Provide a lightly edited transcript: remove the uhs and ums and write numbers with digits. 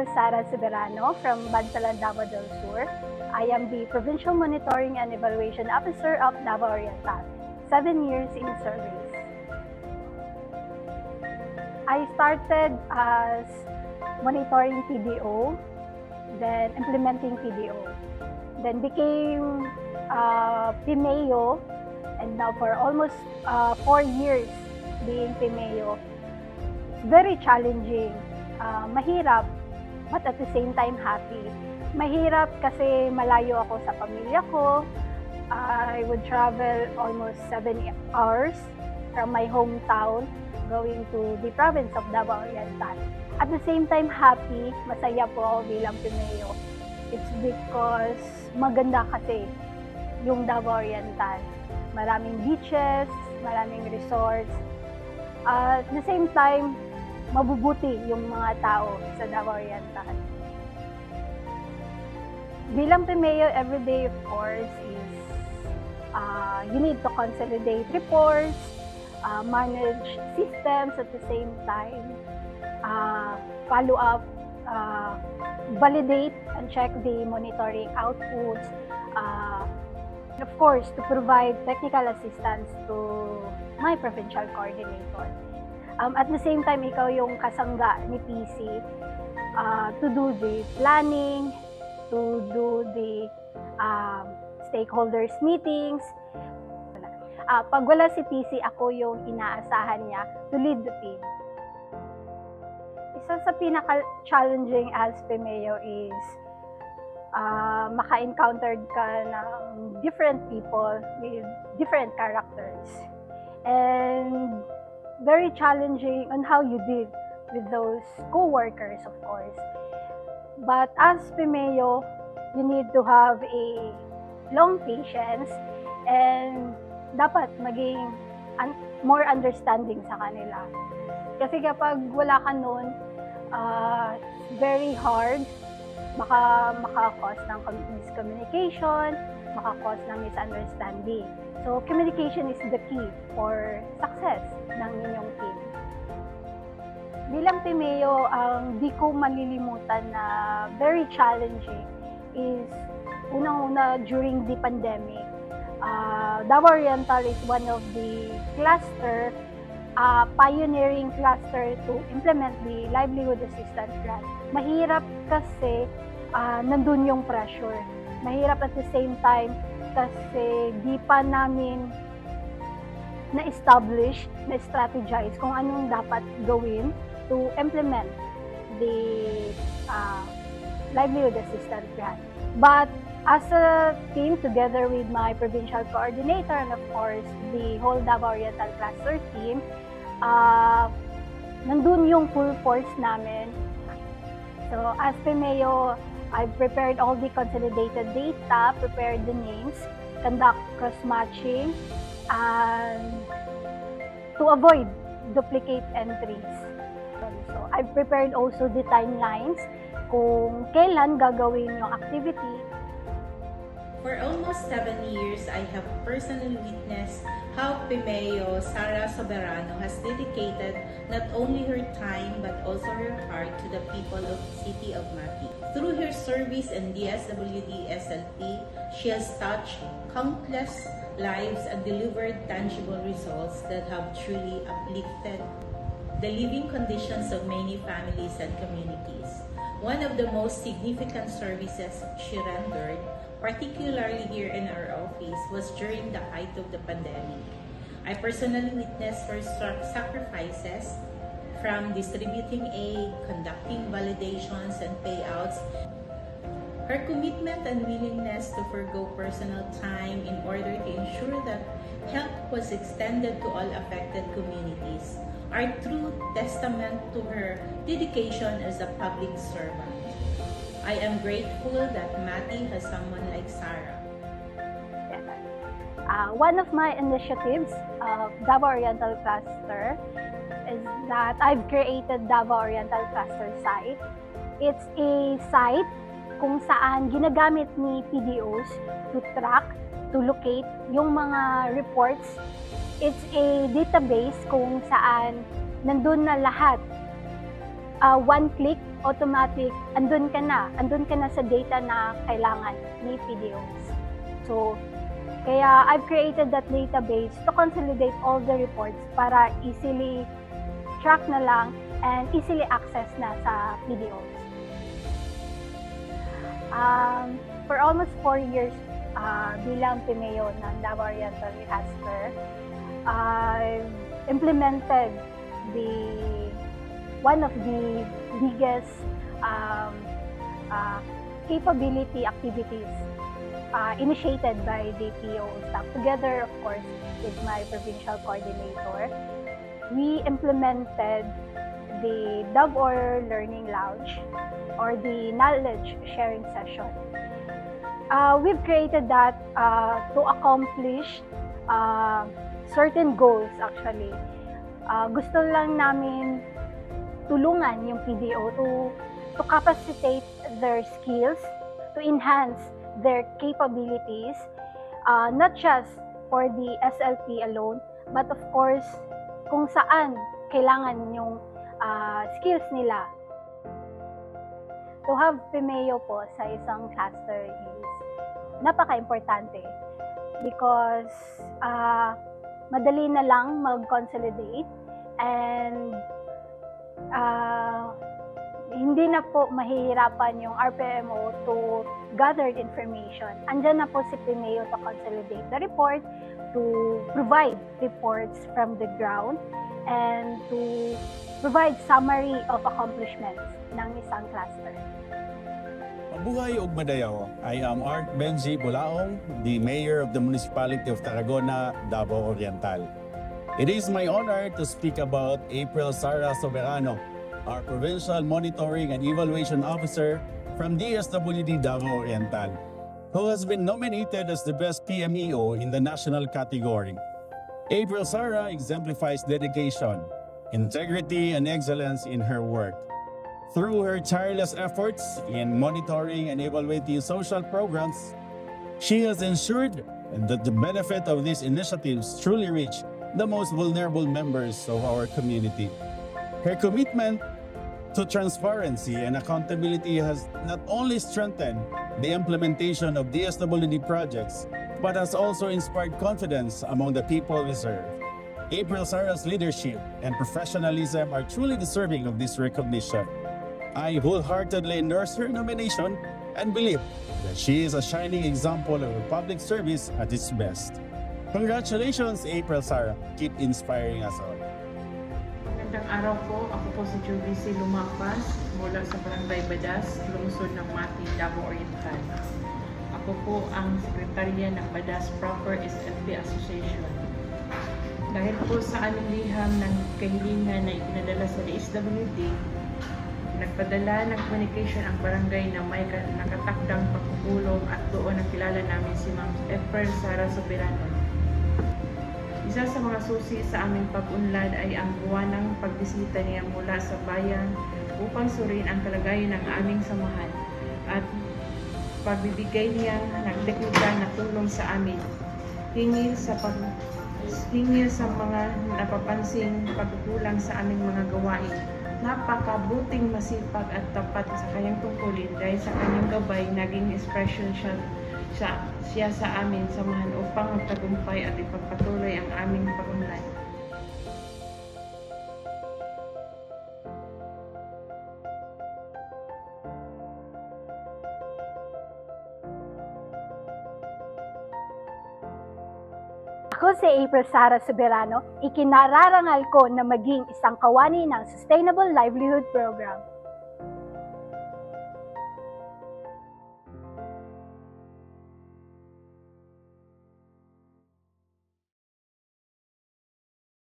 is Sara Soberano from Bansalan, Davao del Sur. I am the Provincial Monitoring and Evaluation Officer of Davao Oriental, 7 years in service. I started as monitoring PDO, then implementing PDO, then became PMAO, and now for almost 4 years being PMAO. It's very challenging, mahirap, but at the same time happy. Mahirap kasi malayo ako sa pamilya ko. I would travel almost 7 hours from my hometown going to the province of Davao Oriental. At the same time happy, masaya po ako bilang PMAO. It's because maganda kasi yung Davao Oriental. Maraming beaches, maraming resorts. At the same time, mabubuti yung mga tao sa Davao Oriental. Bilang PMAO, everyday of course is you need to consolidate reports, manage systems at the same time, follow up, validate and check the monitoring outputs, and of course to provide technical assistance to my provincial coordinator. At the same time, ikaw yung kasangga ni PC to do the planning, to do the stakeholders meetings. Pag wala si PC, ako yung inaasahan niya to lead the team. Isa sa pinaka-challenging as PMAO is maka-encountered ka ng different people with different characters. And very challenging on how you deal with those co-workers, of course. But as PMAO, you need to have a long patience and dapat maging more understanding sa kanila. Kasi kapag wala ka nun, very hard, maka-cause ng miscommunication, maka-cause ng misunderstanding. So, communication is the key for success ng inyong team. Bilang PMAO, ang di ko malilimutan na very challenging is unang-una during the pandemic. Davao Oriental is one of the cluster, pioneering cluster to implement the livelihood assistance grant. Mahirap kasi nandun yung pressure. Mahirap at the same time kasi di pa namin na-establish, na-strategize kung anong dapat gawin to implement the livelihood assistance grant. But as a team, together with my provincial coordinator and of course the whole Davao Oriental cluster team, nandun yung full force namin. So as PMAO, I've prepared all the consolidated data, prepared the names, conduct cross-matching, and to avoid duplicate entries. So I've prepared also the timelines kung kailan gagawin yung activity. For almost 7 years, I have personally witnessed how PMAO Sara Soberano has dedicated not only her time but also her heart to the people of the city of Mati. Through her service in DSWD SLP, she has touched countless lives and delivered tangible results that have truly uplifted the living conditions of many families and communities. One of the most significant services she rendered, particularly here in our office, was during the height of the pandemic. I personally witnessed her sacrifices, from distributing aid, conducting validations and payouts, her commitment and willingness to forgo personal time in order to ensure that help was extended to all affected communities are true testament to her dedication as a public servant. I am grateful that Mati has someone like Sara. One of my initiatives of Davao Oriental Cluster is that I've created Davao Oriental Cluster site. It's a site kung saan ginagamit ni PDOs to track, to locate yung mga reports. It's a database kung saan nandun na lahat one click, automatic, andun ka na sa data na kailangan ni PDOs. So, kaya I've created that database to consolidate all the reports para easily track na lang and easily access na sa PDOs. For almost 4 years bilang PMEO ng Davao Oriental Hasper, I've implemented one of the biggest capability activities initiated by the PO staff, together of course with my provincial coordinator. We implemented the DAVOR Learning Lounge or the knowledge sharing session. We've created that to accomplish certain goals actually. Gusto lang namin tulungan yung PDO to capacitate their skills, to enhance their capabilities, not just for the SLP alone, but of course, kung saan kailangan yung skills nila. To have PMEO po sa isang cluster is napaka-importante because madali na lang mag-consolidate and hindi na po mahihirapan yung RPMO to gather information. Andyan na po si PMEO to consolidate the report, to provide reports from the ground, and to provide summary of accomplishments ng isang cluster. Mabuhay ug madayaw. I am Art Benji Bulaong, the Mayor of the Municipality of Tarragona, Davao Oriental. It is my honor to speak about April Sara Soberano, our Provincial Monitoring and Evaluation Officer from DSWD Davao Oriental, who has been nominated as the best PMEO in the national category. April Sara exemplifies dedication, integrity, and excellence in her work. Through her tireless efforts in monitoring and evaluating social programs, she has ensured that the benefit of these initiatives truly reach the most vulnerable members of our community. Her commitment to transparency and accountability has not only strengthened the implementation of DSWD projects, but has also inspired confidence among the people we serve. April Sara's leadership and professionalism are truly deserving of this recognition. I wholeheartedly endorse her nomination and believe that she is a shining example of public service at its best. Congratulations, April Sara. Keep inspiring us all. Magandang araw po. Ako po si Jubisi Lumapas mula sa Barangay Badas, lungsod ng Mati, Davao Oriental. Ako po ang sekretarya ng Badas Proper SLP Association. Dahil po sa aming liham ng kahilingan na ipinadala sa DSWD, nagpadala ng communication ang barangay na may nakatakdang pagpupulong at doon nakilala namin si Ma'am April Sara Soberano. Isa sa mga susi sa aming pag-unlad ay ang buwanang pagbisita niya mula sa bayan upang suriin ang kalagayan ng aming samahan at pagbibigay niya ng teknikal na tulong sa amin hinggil sa mga napapansing pagkukulang sa aming mga gawain. Napakabuting masipag at tapat sa kanyang tungkulin dahil sa kanyang gabay naging expression siya sa amin samahan upang magtagumpay at ipagpatuloy ang aming pag-unlad. Ako si April Sara Soberano, ikinararangal ko na maging isang kawani ng Sustainable Livelihood Program.